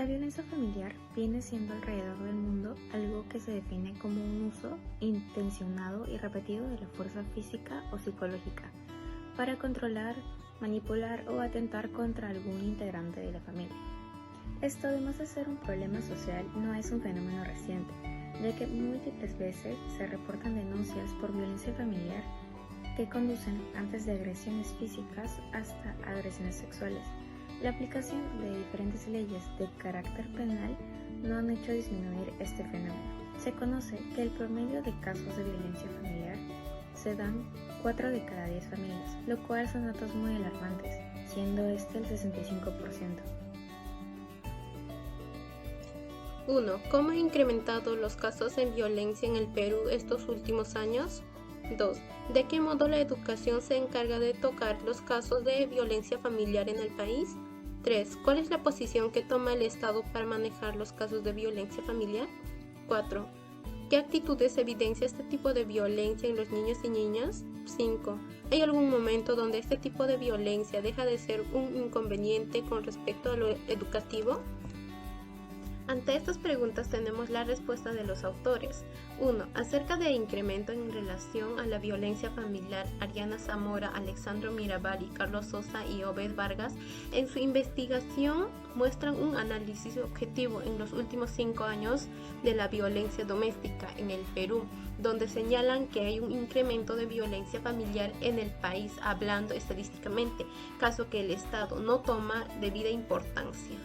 La violencia familiar viene siendo alrededor del mundo algo que se define como un uso intencionado y repetido de la fuerza física o psicológica para controlar, manipular o atentar contra algún integrante de la familia. Esto, además de ser un problema social, no es un fenómeno reciente, ya que múltiples veces se reportan denuncias por violencia familiar que conducen antes de agresiones físicas hasta agresiones sexuales. La aplicación de diferentes leyes de carácter penal no han hecho disminuir este fenómeno. Se conoce que el promedio de casos de violencia familiar se dan 4 de cada 10 familias, lo cual son datos muy alarmantes, siendo este el 65%. 1. ¿Cómo han incrementado los casos de violencia en el Perú estos últimos años? 2. ¿De qué modo la educación se encarga de tocar los casos de violencia familiar en el país? 3. ¿Cuál es la posición que toma el Estado para manejar los casos de violencia familiar? 4. ¿Qué actitudes evidencia este tipo de violencia en los niños y niñas? 5. ¿Hay algún momento donde este tipo de violencia deja de ser un inconveniente con respecto a lo educativo? Ante estas preguntas tenemos la respuesta de los autores. 1. Acerca del incremento en relación a la violencia familiar, Ariana Zamora, Alexandro Mirabal y Carlos Sosa y Obed Vargas, en su investigación muestran un análisis objetivo en los últimos 5 años de la violencia doméstica en el Perú, donde señalan que hay un incremento de violencia familiar en el país, hablando estadísticamente, caso que el Estado no toma debida importancia.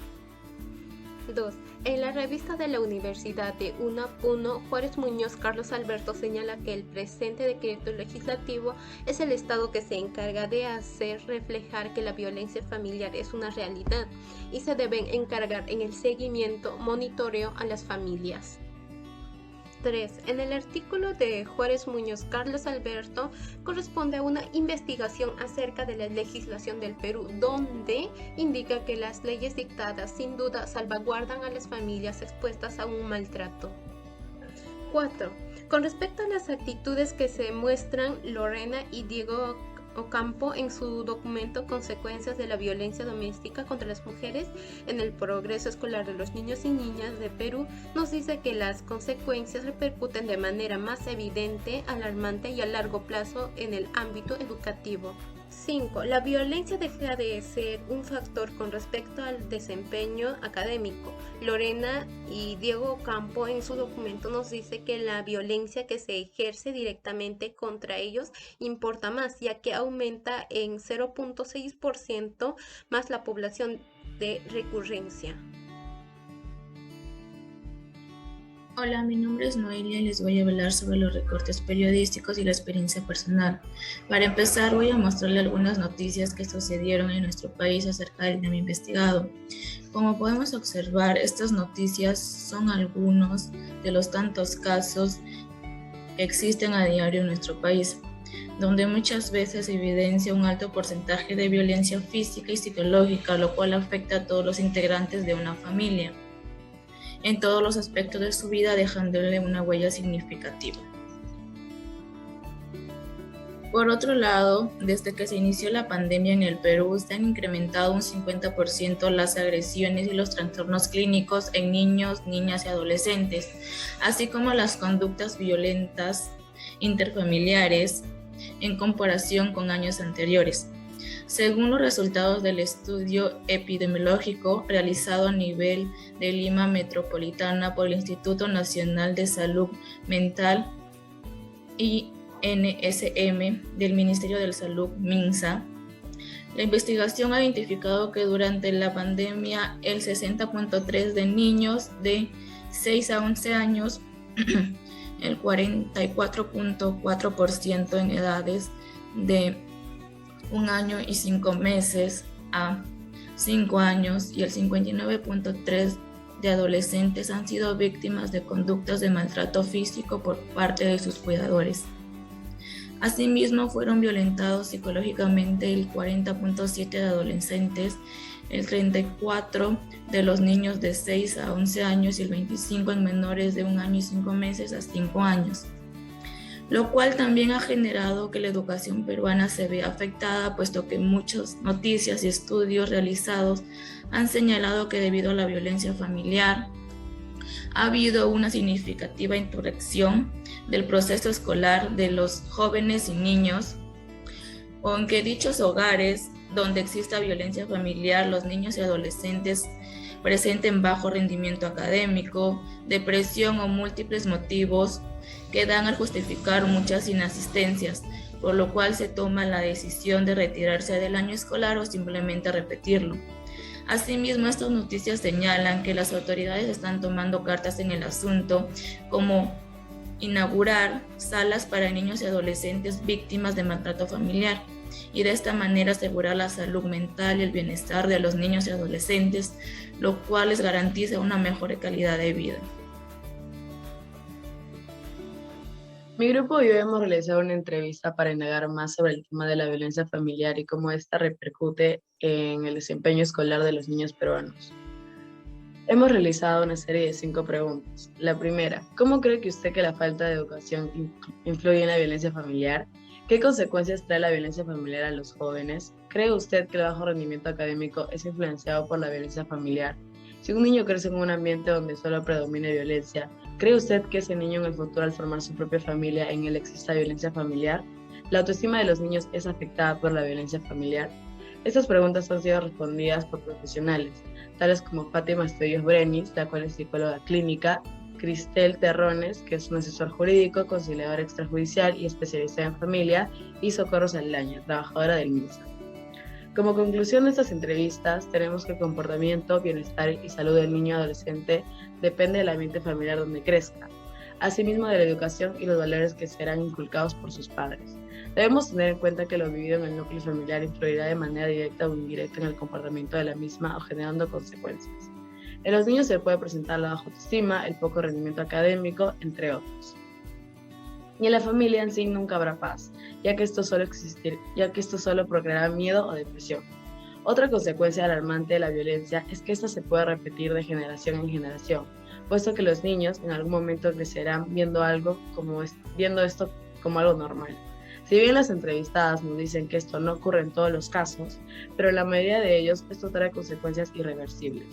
2. En la revista de la Universidad de Unapuno, Juárez Muñoz Carlos Alberto señala que el presente decreto legislativo es el Estado que se encarga de hacer reflejar que la violencia familiar es una realidad y se deben encargar en el seguimiento, monitoreo a las familias. 3. En el artículo de Juárez Muñoz Carlos Alberto corresponde a una investigación acerca de la legislación del Perú, donde indica que las leyes dictadas sin duda salvaguardan a las familias expuestas a un maltrato. 4. Con respecto a las actitudes que se muestran Lorena y Diego Ocampo en su documento Consecuencias de la violencia doméstica contra las mujeres en el progreso escolar de los niños y niñas de Perú, nos dice que las consecuencias repercuten de manera más evidente, alarmante y a largo plazo en el ámbito educativo. 5. La violencia deja de ser un factor con respecto al desempeño académico. Lorena y Diego Ocampo en su documento nos dice que la violencia que se ejerce directamente contra ellos importa más, ya que aumenta en 0.6% más la población de recurrencia. Hola, mi nombre es Noelia y les voy a hablar sobre los recortes periodísticos y la experiencia personal. Para empezar, voy a mostrarle algunas noticias que sucedieron en nuestro país acerca del tema investigado. Como podemos observar, estas noticias son algunos de los tantos casos que existen a diario en nuestro país, donde muchas veces se evidencia un alto porcentaje de violencia física y psicológica, lo cual afecta a todos los integrantes de una familia en todos los aspectos de su vida, dejándole una huella significativa. Por otro lado, desde que se inició la pandemia en el Perú, se han incrementado un 50% las agresiones y los trastornos clínicos en niños, niñas y adolescentes, así como las conductas violentas interfamiliares en comparación con años anteriores. Según los resultados del estudio epidemiológico realizado a nivel de Lima Metropolitana por el Instituto Nacional de Salud Mental INSM del Ministerio de Salud MINSA, la investigación ha identificado que durante la pandemia el 60.3% de niños de 6 a 11 años, el 44.4% en edades de 1 año y 5 meses a 5 años y el 59.3% de adolescentes han sido víctimas de conductas de maltrato físico por parte de sus cuidadores. Asimismo, fueron violentados psicológicamente el 40.7% de adolescentes, el 34% de los niños de 6 a 11 años y el 25% en menores de 1 año y 5 meses a 5 años. lo cual también ha generado que la educación peruana se vea afectada, puesto que muchas noticias y estudios realizados han señalado que debido a la violencia familiar ha habido una significativa interrupción del proceso escolar de los jóvenes y niños, aunque dichos hogares donde exista violencia familiar, los niños y adolescentes presenten bajo rendimiento académico, depresión o múltiples motivos que dan al justificar muchas inasistencias, por lo cual se toma la decisión de retirarse del año escolar o simplemente repetirlo. Asimismo, estas noticias señalan que las autoridades están tomando cartas en el asunto, como inaugurar salas para niños y adolescentes víctimas de maltrato familiar, y de esta manera asegurar la salud mental y el bienestar de los niños y adolescentes, lo cual les garantiza una mejor calidad de vida. Mi grupo y yo hemos realizado una entrevista para indagar más sobre el tema de la violencia familiar y cómo esta repercute en el desempeño escolar de los niños peruanos. Hemos realizado una serie de 5 preguntas. La primera, ¿cómo cree que usted que la falta de educación influye en la violencia familiar? ¿Qué consecuencias trae la violencia familiar a los jóvenes? ¿Cree usted que el bajo rendimiento académico es influenciado por la violencia familiar? Si un niño crece en un ambiente donde solo predomina violencia, ¿cree usted que ese niño en el futuro, al formar su propia familia, en él exista violencia familiar? ¿La autoestima de los niños es afectada por la violencia familiar? Estas preguntas han sido respondidas por profesionales, tales como Fátima Estudios Brenis, la cual es psicóloga clínica, Cristel Terrones, que es un asesor jurídico, conciliador extrajudicial y especialista en familia, y Socorro Saldaña, trabajadora del MINSA. Como conclusión de estas entrevistas, tenemos que el comportamiento, bienestar y salud del niño y adolescente depende del ambiente familiar donde crezca, asimismo de la educación y los valores que serán inculcados por sus padres. Debemos tener en cuenta que lo vivido en el núcleo familiar influirá de manera directa o indirecta en el comportamiento de la misma o generando consecuencias. En los niños se puede presentar la baja autoestima, el poco rendimiento académico, entre otros. Y en la familia en sí nunca habrá paz, ya que esto solo procreará miedo o depresión. Otra consecuencia alarmante de la violencia es que esta se puede repetir de generación en generación, puesto que los niños en algún momento crecerán viendo esto como algo normal. Si bien las entrevistadas nos dicen que esto no ocurre en todos los casos, pero en la mayoría de ellos esto trae consecuencias irreversibles,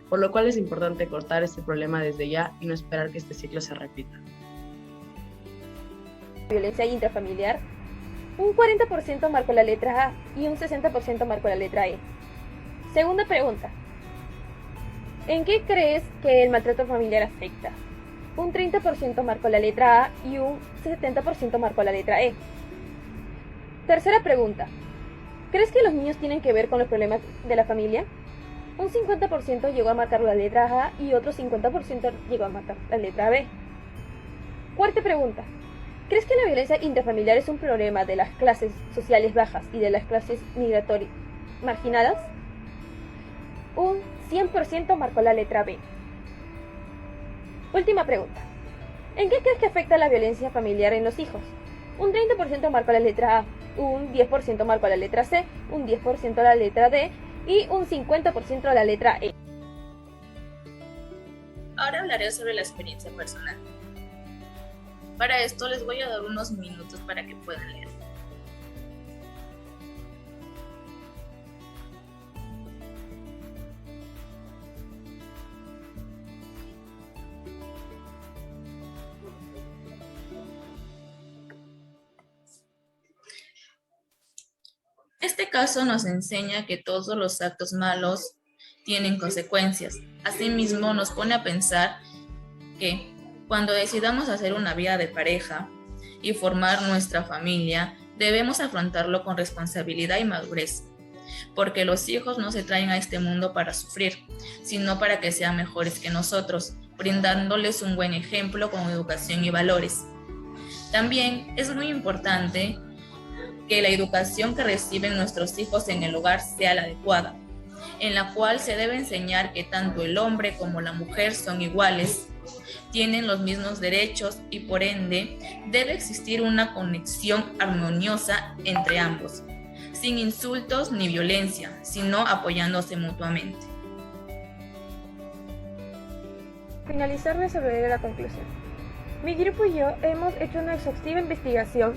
por lo cual es importante cortar este problema desde ya y no esperar que este ciclo se repita. Violencia intrafamiliar, un 40% marcó la letra A y un 60% marcó la letra E. Segunda pregunta, ¿en qué crees que el maltrato familiar afecta? Un 30% marcó la letra A y un 70% marcó la letra E. Tercera pregunta, ¿crees que los niños tienen que ver con los problemas de la familia? Un 50% llegó a marcar la letra A y otro 50% llegó a marcar la letra B. Cuarta pregunta, ¿crees que la violencia intrafamiliar es un problema de las clases sociales bajas y de las clases migratorias marginadas? Un 100% marcó la letra B. Última pregunta, ¿en qué crees que afecta la violencia familiar en los hijos? Un 30% marcó la letra A, un 10% marcó la letra C, un 10% la letra D y un 50% la letra E. Ahora hablaré sobre la experiencia personal. Para esto les voy a dar unos minutos para que puedan leer. Este caso nos enseña que todos los actos malos tienen consecuencias. Asimismo, nos pone a pensar que cuando decidamos hacer una vida de pareja y formar nuestra familia, debemos afrontarlo con responsabilidad y madurez, porque los hijos no se traen a este mundo para sufrir, sino para que sean mejores que nosotros, brindándoles un buen ejemplo con educación y valores. También es muy importante que la educación que reciben nuestros hijos en el hogar sea la adecuada, en la cual se debe enseñar que tanto el hombre como la mujer son iguales, tienen los mismos derechos y por ende debe existir una conexión armoniosa entre ambos, sin insultos ni violencia, sino apoyándose mutuamente. Finalizar de sobre la conclusión. Mi grupo y yo hemos hecho una exhaustiva investigación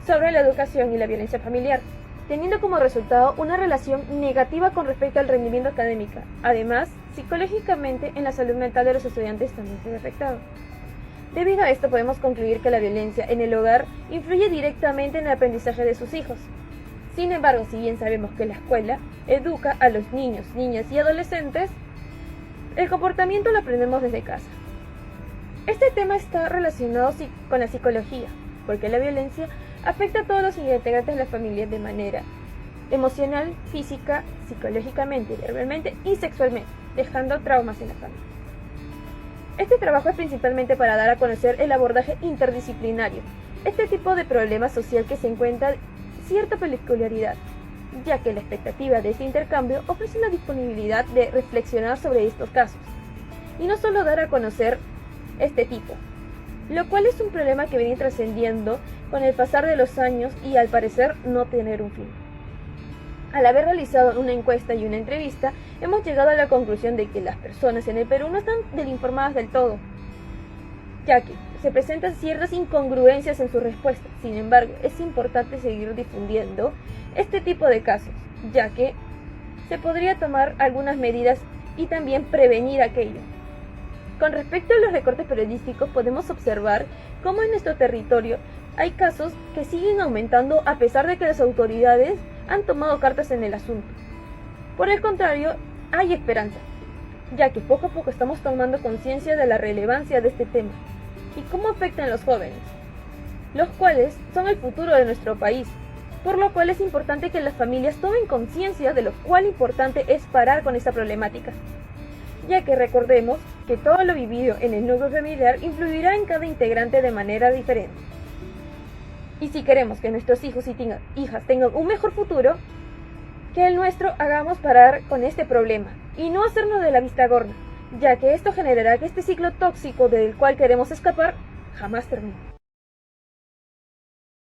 sobre la educación y la violencia familiar, teniendo como resultado una relación negativa con respecto al rendimiento académico. Además, psicológicamente, en la salud mental de los estudiantes también se ve afectado. Debido a esto, podemos concluir que la violencia en el hogar influye directamente en el aprendizaje de sus hijos. Sin embargo, si bien sabemos que la escuela educa a los niños, niñas y adolescentes, el comportamiento lo aprendemos desde casa. Este tema está relacionado con la psicología, porque la violencia afecta a todos los integrantes de la familia de manera emocional, física, psicológicamente, verbalmente y sexualmente, dejando traumas en la familia. Este trabajo es principalmente para dar a conocer el abordaje interdisciplinario, este tipo de problema social que se encuentra cierta peculiaridad, ya que la expectativa de este intercambio ofrece una disponibilidad de reflexionar sobre estos casos, y no solo dar a conocer este tipo, lo cual es un problema que viene trascendiendo con el pasar de los años y al parecer no tener un fin. Al haber realizado una encuesta y una entrevista, hemos llegado a la conclusión de que las personas en el Perú no están informadas del todo, ya que se presentan ciertas incongruencias en sus respuestas. Sin embargo, es importante seguir difundiendo este tipo de casos, ya que se podría tomar algunas medidas y también prevenir aquello. Con respecto a los recortes periodísticos, podemos observar cómo en nuestro territorio hay casos que siguen aumentando a pesar de que las autoridades han tomado cartas en el asunto. Por el contrario, hay esperanza, ya que poco a poco estamos tomando conciencia de la relevancia de este tema y cómo afectan a los jóvenes, los cuales son el futuro de nuestro país, por lo cual es importante que las familias tomen conciencia de lo cual importante es parar con esta problemática, ya que recordemos que todo lo vivido en el núcleo familiar influirá en cada integrante de manera diferente. Y si queremos que nuestros hijos y hijas tengan un mejor futuro que el nuestro, hagamos parar con este problema y no hacernos de la vista gorda, ya que esto generará que este ciclo tóxico del cual queremos escapar jamás termine.